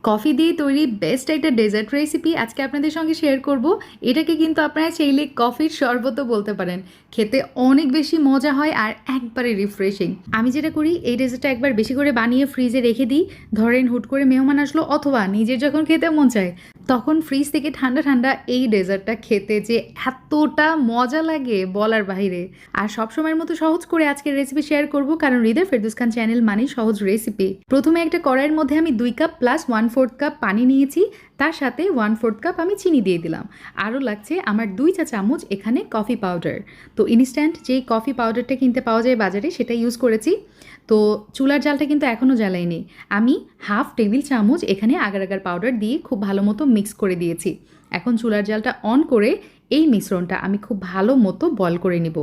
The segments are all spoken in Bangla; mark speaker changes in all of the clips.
Speaker 1: কফি দিয়ে তৈরি বেস্ট একটা ডেজার্ট রেসিপি আজকে আপনাদের সঙ্গে শেয়ার করব। এটাকে কিন্তু আপনারা চাইলে কফির শরবতও বলতে পারেন। খেতে অনেক বেশি মজা হয় আর একবারে রিফ্রেশিং। আমি যেটা করি এই ডেজার্টটা একবার বেশি করে বানিয়ে ফ্রিজে রেখে দিই। ধরেন হুট করে মেহমান আসলো অথবা নিজের যখন খেতে মন চায় তখন ফ্রিজ থেকে ঠান্ডা ঠান্ডা এই ডেজার্টটা খেতে যে এতটা মজা লাগে বলার বাইরে। আর সবসময়ের মতো সহজ করে আজকের রেসিপি শেয়ার করব, কারণ হৃদয় ফেরদৌস খান চ্যানেল মানেই সহজ রেসিপি। প্রথমে একটা কড়াইয়ের মধ্যে আমি 2 কাপ প্লাস 1/4 কাপ পানি নিয়েছি, তার সাথে 1/4 কাপ আমি চিনি দিয়ে দিলাম। আরও লাগছে আমার 2 চা চামচ এখানে কফি পাউডার। তো ইনস্ট্যান্ট যেই কফি পাউডারটা কিনতে পাওয়া যায় বাজারে সেটা ইউজ করেছি। তো চুলার জালটা কিন্তু এখনও জ্বালাইনি। আমি হাফ টেবিল চামচ এখানে আগার আগার পাউডার দিয়ে খুব ভালো মতো মিক্স করে দিয়েছি। এখন চুলার জালটা অন করে এই মিশ্রণটা আমি খুব ভালো মতো বয়েল করে নিব।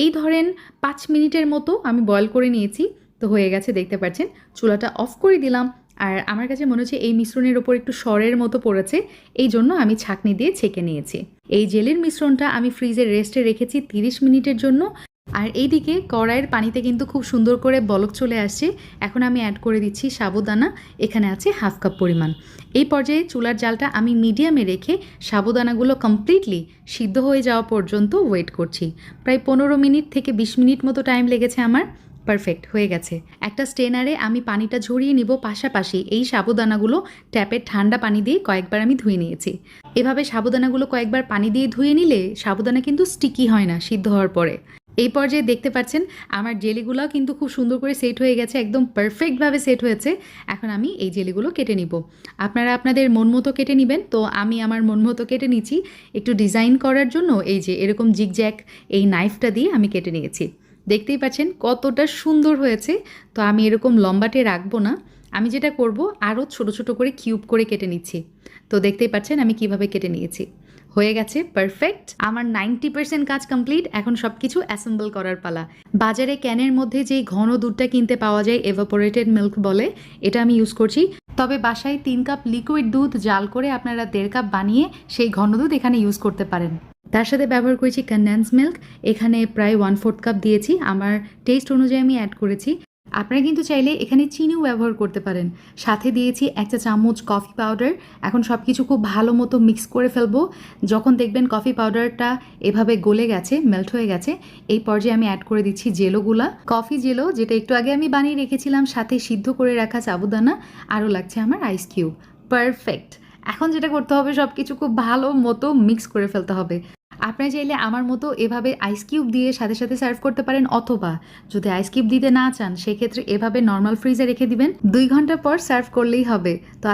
Speaker 1: এই ধরেন 5 মিনিটের মতো আমি বয়েল করে নিয়েছি। তো হয়ে গেছে, দেখতে পাচ্ছেন। চুলাটা অফ করে দিলাম। আর আমার কাছে মনে হচ্ছে এই মিশ্রণের ওপর একটু সরের মতো পড়েছে, এই জন্য আমি ছাঁকনি দিয়ে ছেঁকে নিয়েছি। এই জেলের মিশ্রণটা আমি ফ্রিজে রেস্টে রেখেছি 30 মিনিটের জন্য। আর এইদিকে কড়াইয়ের পানিতে কিন্তু খুব সুন্দর করে বলক চলে আসছে। এখন আমি অ্যাড করে দিচ্ছি সাবুদানা, এখানে আছে হাফ কাপ পরিমাণ। এই পর্যায়ে চুলার জালটা আমি মিডিয়ামে রেখে সাবুদানাগুলো কমপ্লিটলি সিদ্ধ হয়ে যাওয়া পর্যন্ত ওয়েট করছি। প্রায় 15 মিনিট থেকে 20 মিনিট মতো টাইম লেগেছে আমার। পারফেক্ট হয়ে গেছে। একটা স্ট্রেনারে আমি পানিটা ঝরিয়ে নিব, পাশাপাশি এই সাবুদানাগুলো ট্যাপের ঠান্ডা পানি দিয়ে কয়েকবার আমি ধুয়ে নিয়েছি। এভাবে সাবুদানাগুলো কয়েকবার পানি দিয়ে ধুয়ে নিলে সাবুদানা কিন্তু স্টিকি হয় না সিদ্ধ হওয়ার পরে। এই পর্যায়ে দেখতে পাচ্ছেন আমার জেলিগুলোও কিন্তু খুব সুন্দর করে সেট হয়ে গেছে, একদম পারফেক্টভাবে সেট হয়েছে। এখন আমি এই জেলিগুলো কেটে নিব। আপনারা আপনাদের মন মতো কেটে নেবেন। তো আমি আমার মন মতো কেটে নিচ্ছি। একটু ডিজাইন করার জন্য এই যে এরকম জিগজ্যাগ এই নাইফটা দিয়ে আমি কেটে নিয়েছি। দেখতেই পাচ্ছেন কতটা সুন্দর হয়েছে। তো আমি এরকম লম্বাটে রাখবো না, আমি যেটা করব আরও ছোট ছোট করে কিউব করে কেটে নিচ্ছি। তো দেখতেই পাচ্ছেন আমি কিভাবে কেটে নিয়েছি। হয়ে গেছে পারফেক্ট। আমার 90% কাজ কমপ্লিট। এখন সব কিছু অ্যাসেম্বল করার পালা। বাজারে ক্যানের মধ্যে যেই ঘন দুধটা কিনতে পাওয়া যায় এভাপোরেটেড মিল্ক বলে, এটা আমি ইউজ করছি। তবে বাসায় 3 কাপ লিকুইড দুধ জাল করে আপনারা 1.5 কাপ বানিয়ে সেই ঘন দুধ এখানে ইউজ করতে পারেন। তার সাথে ব্যবহার করেছি কনডেন্স মিল্ক, এখানে প্রায় 1/4 কাপ দিয়েছি। আমার টেস্ট অনুযায়ী আমি অ্যাড করেছি। আপনারা কিন্তু চাইলে এখানে চিনিও ব্যবহার করতে পারেন। সাথে দিয়েছি 1 চা চামচ কফি পাউডার। এখন সব কিছু খুব ভালো মতো মিক্স করে ফেলবো। যখন দেখবেন কফি পাউডারটা এভাবে গলে গেছে, মেল্ট হয়ে গেছে, এই পর্যায়ে আমি অ্যাড করে দিচ্ছি জেলোগুলা। কফি জেলো যেটা একটু আগে আমি বানিয়ে রেখেছিলাম, সাথে সিদ্ধ করে রাখা সাবুদানা, আরও লাগছে আমার আইস কিউব। পারফেক্ট। এখন যেটা করতে হবে সব কিছু খুব ভালো মতো মিক্স করে ফেলতে হবে। আপনারা চাইলে আমার মতো এভাবে আইস কিউব দিয়ে সাথে সাথে সার্ভ করতে পারেন, অথবা যদি আইস কিউব দিতে না চান সেক্ষেত্রে এভাবে নর্মাল ফ্রিজে রেখে দিবেন। 2 ঘন্টা পর সার্ভ করলেই হবে। তো